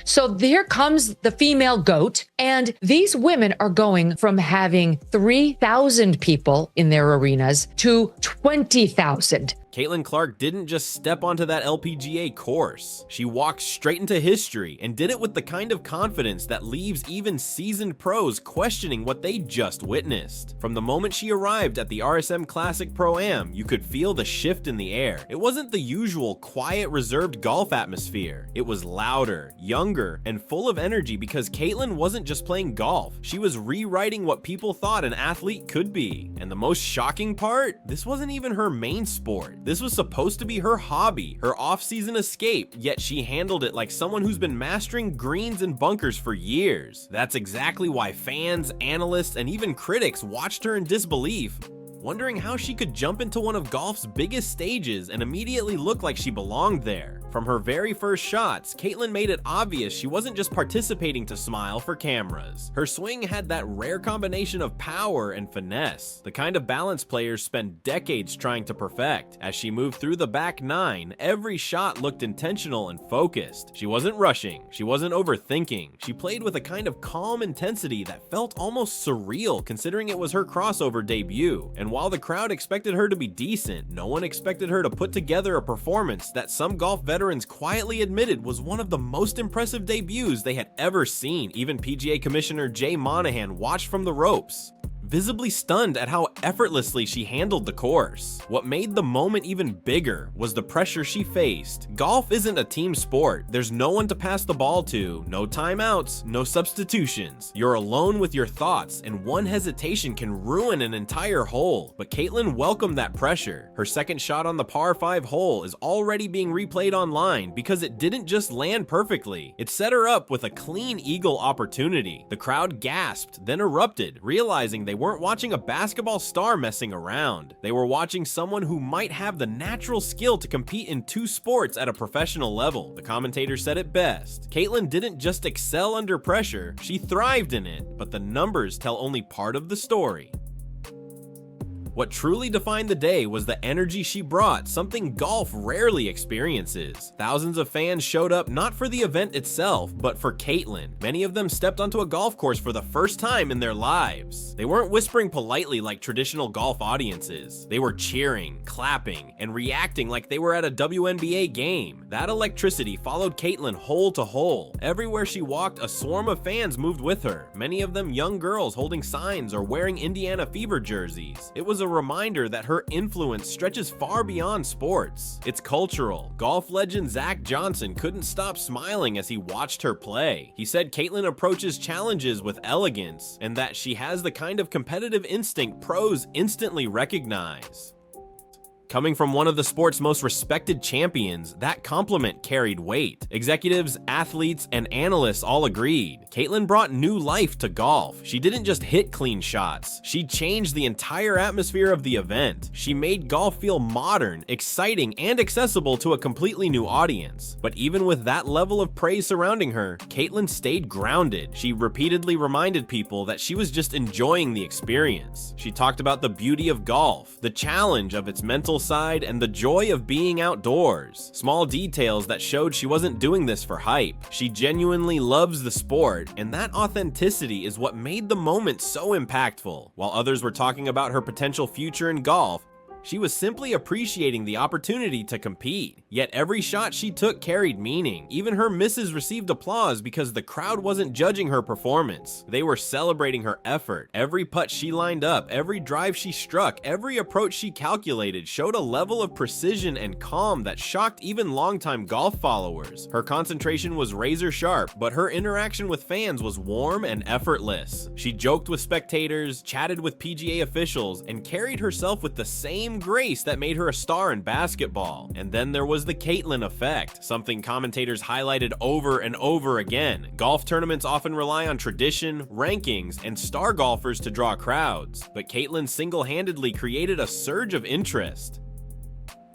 So here comes the female GOAT, and these women are going from having 3,000 people in their arenas to 20,000. Caitlin Clark didn't just step onto that LPGA course. She walked straight into history and did it with the kind of confidence that leaves even seasoned pros questioning what they just witnessed. From the moment she arrived at the RSM Classic Pro-Am, you could feel the shift in the air. It wasn't the usual quiet, reserved golf atmosphere. It was louder, younger, and full of energy because Caitlin wasn't just playing golf. She was rewriting what people thought an athlete could be. And the most shocking part? This wasn't even her main sport. This was supposed to be her hobby, her off-season escape, yet she handled it like someone who's been mastering greens and bunkers for years. That's exactly why fans, analysts, and even critics watched her in disbelief, wondering how she could jump into one of golf's biggest stages and immediately look like she belonged there. From her very first shots, Caitlin made it obvious she wasn't just participating to smile for cameras. Her swing had that rare combination of power and finesse, the kind of balance players spend decades trying to perfect. As she moved through the back nine, every shot looked intentional and focused. She wasn't rushing, she wasn't overthinking. She played with a kind of calm intensity that felt almost surreal considering it was her crossover debut. And while the crowd expected her to be decent, no one expected her to put together a performance that some golf veterans quietly admitted was one of the most impressive debuts they had ever seen. Even PGA Commissioner Jay Monahan watched from the ropes, visibly stunned at how effortlessly she handled the course. What made the moment even bigger was the pressure she faced. Golf isn't a team sport. There's no one to pass the ball to, no timeouts, no substitutions. You're alone with your thoughts, and one hesitation can ruin an entire hole. But Caitlin welcomed that pressure. Her second shot on the par 5 hole is already being replayed online because it didn't just land perfectly. It set her up with a clean eagle opportunity. The crowd gasped, then erupted, realizing they weren't watching a basketball star messing around. They were watching someone who might have the natural skill to compete in two sports at a professional level. The commentator said it best. Caitlin didn't just excel under pressure, she thrived in it, but the numbers tell only part of the story. What truly defined the day was the energy she brought, something golf rarely experiences. Thousands of fans showed up not for the event itself, but for Caitlin. Many of them stepped onto a golf course for the first time in their lives. They weren't whispering politely like traditional golf audiences. They were cheering, clapping, and reacting like they were at a WNBA game. That electricity followed Caitlin hole to hole. Everywhere she walked, a swarm of fans moved with her, many of them young girls holding signs or wearing Indiana Fever jerseys. It was a reminder that her influence stretches far beyond sports. It's cultural. Golf legend Zach Johnson couldn't stop smiling as he watched her play. He said Caitlin approaches challenges with elegance and that she has the kind of competitive instinct pros instantly recognize. Coming from one of the sport's most respected champions, that compliment carried weight. Executives, athletes, and analysts all agreed. Caitlin brought new life to golf. She didn't just hit clean shots. She changed the entire atmosphere of the event. She made golf feel modern, exciting, and accessible to a completely new audience. But even with that level of praise surrounding her, Caitlin stayed grounded. She repeatedly reminded people that she was just enjoying the experience. She talked about the beauty of golf, the challenge of its mental side, and the joy of being outdoors. Small details that showed she wasn't doing this for hype. She genuinely loves the sport, and that authenticity is what made the moment so impactful. While others were talking about her potential future in golf, she was simply appreciating the opportunity to compete. Yet every shot she took carried meaning. Even her misses received applause because the crowd wasn't judging her performance. They were celebrating her effort. Every putt she lined up, every drive she struck, every approach she calculated showed a level of precision and calm that shocked even longtime golf followers. Her concentration was razor sharp, but her interaction with fans was warm and effortless. She joked with spectators, chatted with PGA officials, and carried herself with the same grace that made her a star in basketball. And then there was the Caitlin effect, something commentators highlighted over and over again. Golf tournaments often rely on tradition, rankings, and star golfers to draw crowds, but Caitlin single-handedly created a surge of interest.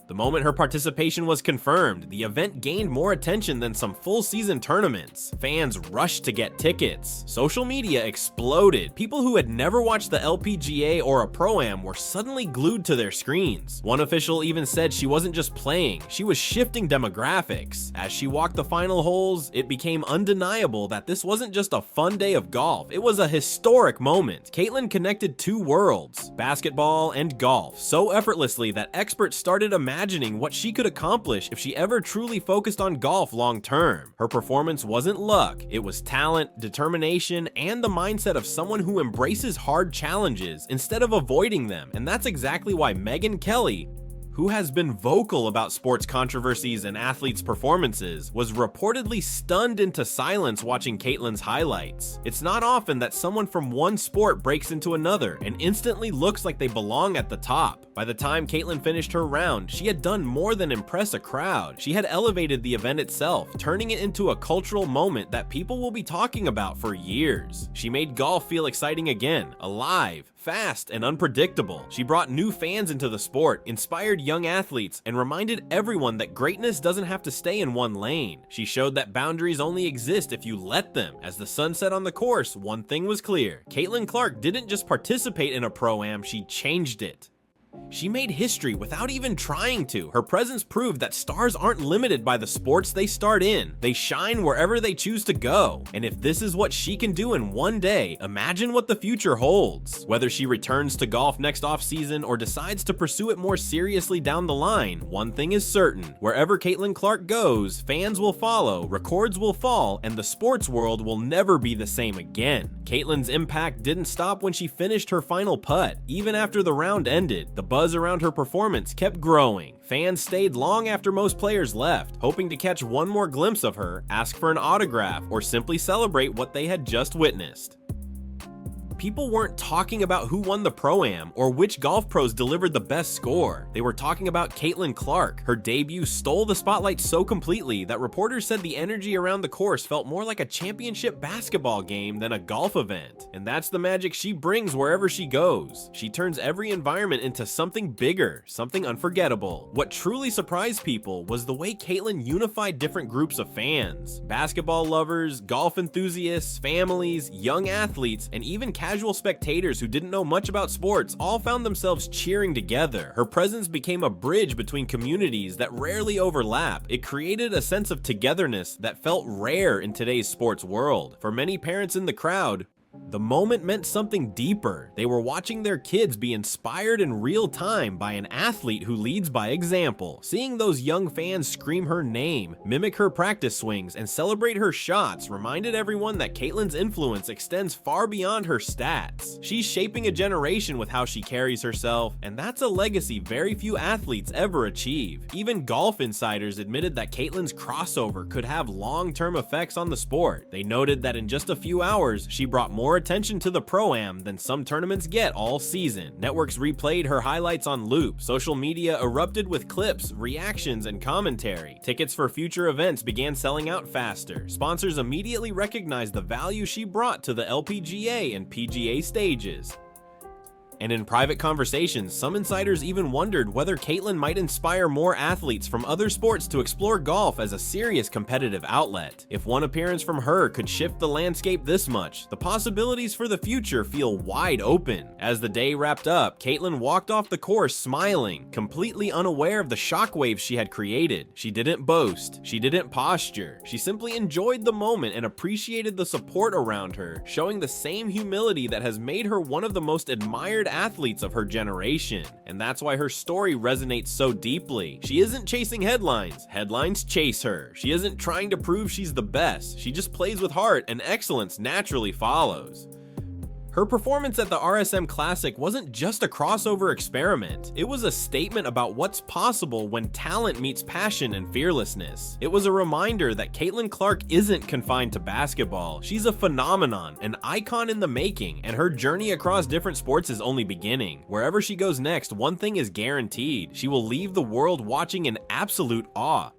The moment her participation was confirmed, the event gained more attention than some full-season tournaments. Fans rushed to get tickets. Social media exploded. People who had never watched the LPGA or a Pro-Am were suddenly glued to their screens. One official even said she wasn't just playing, she was shifting demographics. As she walked the final holes, it became undeniable that this wasn't just a fun day of golf, it was a historic moment. Caitlyn connected two worlds, basketball and golf, so effortlessly that experts started imagining what she could accomplish if she ever truly focused on golf long term. Her performance wasn't luck, it was talent, determination, and the mindset of someone who embraces hard challenges instead of avoiding them, and that's exactly why Megyn Kelly, who has been vocal about sports controversies and athletes' performances, was reportedly stunned into silence watching Caitlyn's highlights. It's not often that someone from one sport breaks into another and instantly looks like they belong at the top. By the time Caitlyn finished her round, she had done more than impress a crowd. She had elevated the event itself, turning it into a cultural moment that people will be talking about for years. She made golf feel exciting again, alive, fast, and unpredictable. She brought new fans into the sport, inspired young athletes, and reminded everyone that greatness doesn't have to stay in one lane. She showed that boundaries only exist if you let them. As the sun set on the course, one thing was clear. Caitlyn Clark didn't just participate in a Pro-Am, she changed it. She made history without even trying to. Her presence proved that stars aren't limited by the sports they start in. They shine wherever they choose to go. And if this is what she can do in one day, imagine what the future holds. Whether she returns to golf next offseason or decides to pursue it more seriously down the line, one thing is certain. Wherever Caitlyn Clark goes, fans will follow, records will fall, and the sports world will never be the same again. Caitlyn's impact didn't stop when she finished her final putt. Even after the round ended, the buzz around her performance kept growing. Fans stayed long after most players left, hoping to catch one more glimpse of her, ask for an autograph, or simply celebrate what they had just witnessed. People weren't talking about who won the Pro-Am or which golf pros delivered the best score. They were talking about Caitlyn Clark. Her debut stole the spotlight so completely that reporters said the energy around the course felt more like a championship basketball game than a golf event. And that's the magic she brings wherever she goes. She turns every environment into something bigger, something unforgettable. What truly surprised people was the way Caitlyn unified different groups of fans. Basketball lovers, golf enthusiasts, families, young athletes, and even casual spectators who didn't know much about sports all found themselves cheering together. Her presence became a bridge between communities that rarely overlap. It created a sense of togetherness that felt rare in today's sports world. For many parents in the crowd, the moment meant something deeper. They were watching their kids be inspired in real time by an athlete who leads by example. Seeing those young fans scream her name, mimic her practice swings, and celebrate her shots reminded everyone that Caitlyn's influence extends far beyond her stats. She's shaping a generation with how she carries herself, and that's a legacy very few athletes ever achieve. Even golf insiders admitted that Caitlyn's crossover could have long-term effects on the sport. They noted that in just a few hours, she brought more attention to the Pro-Am than some tournaments get all season. Networks replayed her highlights on loop. Social media erupted with clips, reactions, and commentary. Tickets for future events began selling out faster. Sponsors immediately recognized the value she brought to the LPGA and PGA stages. And in private conversations, some insiders even wondered whether Caitlyn might inspire more athletes from other sports to explore golf as a serious competitive outlet. If one appearance from her could shift the landscape this much, the possibilities for the future feel wide open. As the day wrapped up, Caitlyn walked off the course smiling, completely unaware of the shockwaves she had created. She didn't boast, she didn't posture, she simply enjoyed the moment and appreciated the support around her, showing the same humility that has made her one of the most admired athletes of her generation. And that's why her story resonates so deeply. She isn't chasing headlines. Headlines chase her. She isn't trying to prove she's the best. She just plays with heart, and excellence naturally follows. Her performance at the RSM Classic wasn't just a crossover experiment. It was a statement about what's possible when talent meets passion and fearlessness. It was a reminder that Caitlyn Clark isn't confined to basketball. She's a phenomenon, an icon in the making, and her journey across different sports is only beginning. Wherever she goes next, one thing is guaranteed: she will leave the world watching in absolute awe.